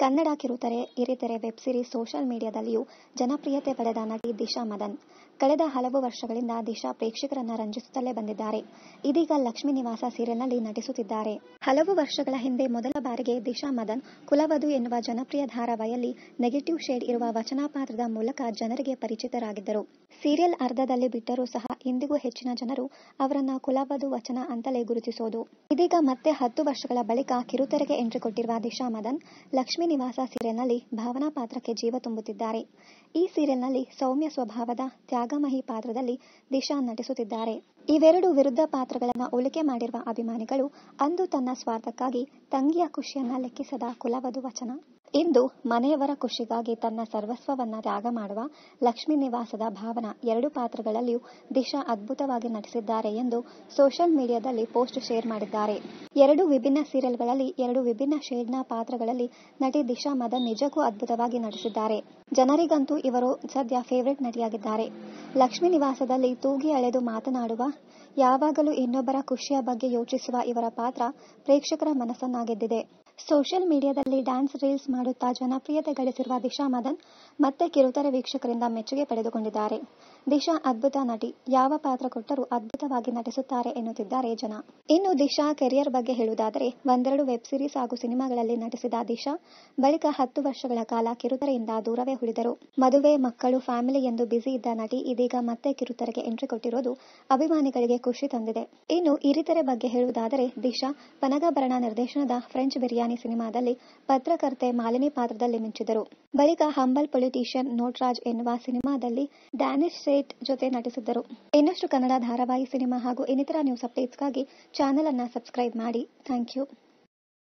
ಕನ್ನಡ ಕಿರುತೆರೆ, ಹಿರಿತೆರೆ, web series, social ಮೀಡಿಯಾದಲ್ಲಿಯೂ ಜನಪ್ರಿಯತೆ ಪಡೆದ ನಟಿ ದಿಶಾ ಮದನ್. ಕಳೆದ ಹಲವು ವರ್ಷಗಳಿಂದ ದಿಶಾ ಪ್ರೇಕ್ಷಕರನ್ನ ರಂಜಿಸುತ್ತಲೇ ಬಂದಿದ್ದಾರೆ. ಇದೀಗ ಲಕ್ಷ್ಮೀ ನಿವಾಸ ಸೀರಿಯಲ್ನಲ್ಲಿ ನಟಿಸುತ್ತಿದ್ದಾರೆ. ಹಲವು ವರ್ಷಗಳ ಹಿಂದೆ ಮೊದಲ ಬಾರಿಗೆ ದಿಶಾ ಮದನ್ ಕುಲವಧು ಎನ್ನುವ ಜನಪ್ರಿಯ ಧಾರಾವಾಹಿಯಲ್ಲಿ ನೆಗೆಟಿವ್ ಶೇಡ್ ಇರುವ ವಚನ ಪಾತ್ರದ ಮೂಲಕ ಜನರಿಗೆ ಪರಿಚಿತರಾಗಿದ್ದರು. ಸೀರಿಯಲ್ ಅರ್ಧದಲ್ಲಿ ಬಿಟ್ಟರೂ ಸಹ ಇಂದಿಗೂ ಹೆಚ್ಚಿನ ಜನರು ಅವರನ್ನ ಕುಲವಧು ವಚನ ಅಂತಲೇ ಗುರುತಿಸೋದು. ಇದೀಗ ಮತ್ತೆ 10 ವರ್ಷಗಳ ಬಳಿಕ ಕಿರುತೆರೆಗೆ ಎಂಟ್ರಿ ಕೊಟ್ಟಿರುವ ದಿಶಾ ಮದನ್ ಲಕ್ಷ್ಮೀ ನಿವಾಸ ಸೀರಿಯಲ್ನಲ್ಲಿ ಭಾವನಾ ಪಾತ್ರಕ್ಕೆ ಜೀವ ತುಂಬುತ್ತಿದ್ದಾರೆ. ಈ ಸೀರಿಯಲ್ನಲ್ಲಿ ಸೌಮ್ಯ ಸ್ವಭಾವದ ತ್ಯಾಗಮಯಿ ಪಾತ್ರದಲ್ಲಿ ದಿಶಾ ನಟಿಸುತ್ತಿದ್ದಾರೆ. ಇವೆರಡು ವಿರುದ್ಧ ಪಾತ್ರಗಳನ್ನು ಹೋಲಿಕೆ ಮಾಡಿರುವ ಅಭಿಮಾನಿಗಳು ಅಂದು ತನ್ನ ಸ್ವಾರ್ಥಕ್ಕಾಗಿ ತಂಗಿಯ ಖುಷಿಯನ್ನ ಲೆಕ್ಕಿಸದ ಕುಲವಧು ವಚನ. ಇಂದು ಮನೆಯವರ ಖುಷಿಗಾಗಿ ತನ್ನ ಸರ್ವಸ್ವವನ್ನ ತ್ಯಾಗ ಮಾಡುವ ಲಕ್ಷ್ಮೀ ನಿವಾಸದ ಭಾವನಾ ಎರಡು ಪಾತ್ರಗಳಲ್ಲಿಯೂ ದಿಶಾ ಅದ್ಭುತವಾಗಿ ನಟಿಸಿದ್ದಾರೆ ಎಂದು ಸೋಷಿಯಲ್ ಮೀಡಿಯಾದಲ್ಲಿ ಪೋಸ್ಟ್ ಶೇರ್ ಮಾಡಿದ್ದಾರೆ. 2 ವಿಭಿನ್ನ ಸೀರಿಯಲ್ಗಳಲ್ಲಿ 2 ವಿಭಿನ್ನ ಶೇಡ್ನ ಪಾತ್ರಗಳಲ್ಲಿ ನಟಿ ದಿಶಾ ಮದನ್ ನಿಜಕ್ಕೂ ಅದ್ಭುತವಾಗಿ ನಟಿಸಿದ್ದಾರೆ. ಜನರಿಗಂತೂ ಇವರು ಸದ್ಯ ಫೇವರೇಟ್ ನಟಿಯಾಗಿದ್ದಾರೆ. ಲಕ್ಷ್ಮೀ ನಿವಾಸದಲ್ಲಿ ತೂಗಿ ಅಳೆದು ಮಾತನಾಡುವ, ಯಾವಾಗಲೂ ಇನ್ನೊಬ್ಬರ ಖುಷಿಯ ಬಗ್ಗೆ ಯೋಚಿಸುವ ಇವರ ಪಾತ್ರ ಪ್ರೇಕ್ಷಕರ ಮನಸ್ಸನ್ನ ಗೆದ್ದಿದೆ. ಸೋಷಿಯಲ್ ಮೀಡಿಯಾದಲ್ಲಿ ಡ್ಯಾನ್ಸ್ ರೀಲ್ಸ್ ಮಾಡುತ್ತಾ ಜನಪ್ರಿಯತೆ ಗಳಿಸಿರುವ ದಿಶಾ ಮದನ್ ಮತ್ತೆ ಕಿರುತೆರೆ ವೀಕ್ಷಕರಿಂದ ಮೆಚ್ಚುಗೆ ಪಡೆದುಕೊಂಡಿದ್ದಾರೆ. ದಿಶಾ ಅದ್ಭುತ ನಟಿ, ಯಾವ ಪಾತ್ರ ಕೊಟ್ಟರೂ ಅದ್ಭುತವಾಗಿ ನಟಿಸುತ್ತಾರೆ ಎನ್ನುತ್ತಿದ್ದಾರೆ ಜನ. ಇನ್ನು ದಿಶಾ ಕೆರಿಯರ್ ಬಗ್ಗೆ ಹೇಳುವುದಾದರೆ, ಒಂದೆರಡು ವೆಬ್ ಸೀರೀಸ್ ಹಾಗೂ ಸಿನಿಮಾಗಳಲ್ಲಿ ನಟಿಸಿದ ದಿಶಾ ಬಳಿಕ 10 ವರ್ಷಗಳ ಕಾಲ ಕಿರುತೆರೆಯಿಂದ ದೂರವೇ ಉಳಿದರು. ಮದುವೆ, ಮಕ್ಕಳು, ಫ್ಯಾಮಿಲಿ ಎಂದು ಬ್ಯುಸಿ ಇದ್ದ ನಟಿ ಇದೀಗ ಮತ್ತೆ ಕಿರುತೆರೆಗೆ ಎಂಟ್ರಿ ಕೊಟ್ಟಿರೋದು ಅಭಿಮಾನಿಗಳಿಗೆ ಖುಷಿ ತಂದಿದೆ. ಇನ್ನು ಹಿರಿತೆರೆ ಬಗ್ಗೆ ಹೇಳುವುದಾದರೆ, ದಿಶಾ ಪನಗಾಭರಣ ನಿರ್ದೇಶನದ ಫ್ರೆಂಚ್ ಬಿರಿಯಾನಿ ಸಿನಿಮಾದಲ್ಲಿ ಪತ್ರಕರ್ತೆ ಮಾಲಿನಿ ಪಾತ್ರದಲ್ಲಿ ಮಿಂಚಿದರು. ಬಳಿಕ ಹಂಬಲ್ ಪೊಲಿಟಿಷಿಯನ್ ನೋಟ್ರಾಜ್ ಎನ್ನುವ ಸಿನಿಮಾದಲ್ಲಿ ಡ್ಯಾನಿಶ್ ಸೇಠ್ ಜೊತೆ ನಟಿಸಿದ್ದರು. ಇನ್ನಷ್ಟು ಕನ್ನಡ ಧಾರಾವಾಹಿ, ಸಿನಿಮಾ ಹಾಗೂ ಇನ್ನಿತರ ನ್ಯೂಸ್ ಅಪ್ಡೇಟ್ಸ್ಗಾಗಿ ಚಾನೆಲ್ ಅನ್ನ ಸಬ್ಸ್ಕ್ರೈಬ್ ಮಾಡಿ. Thank you.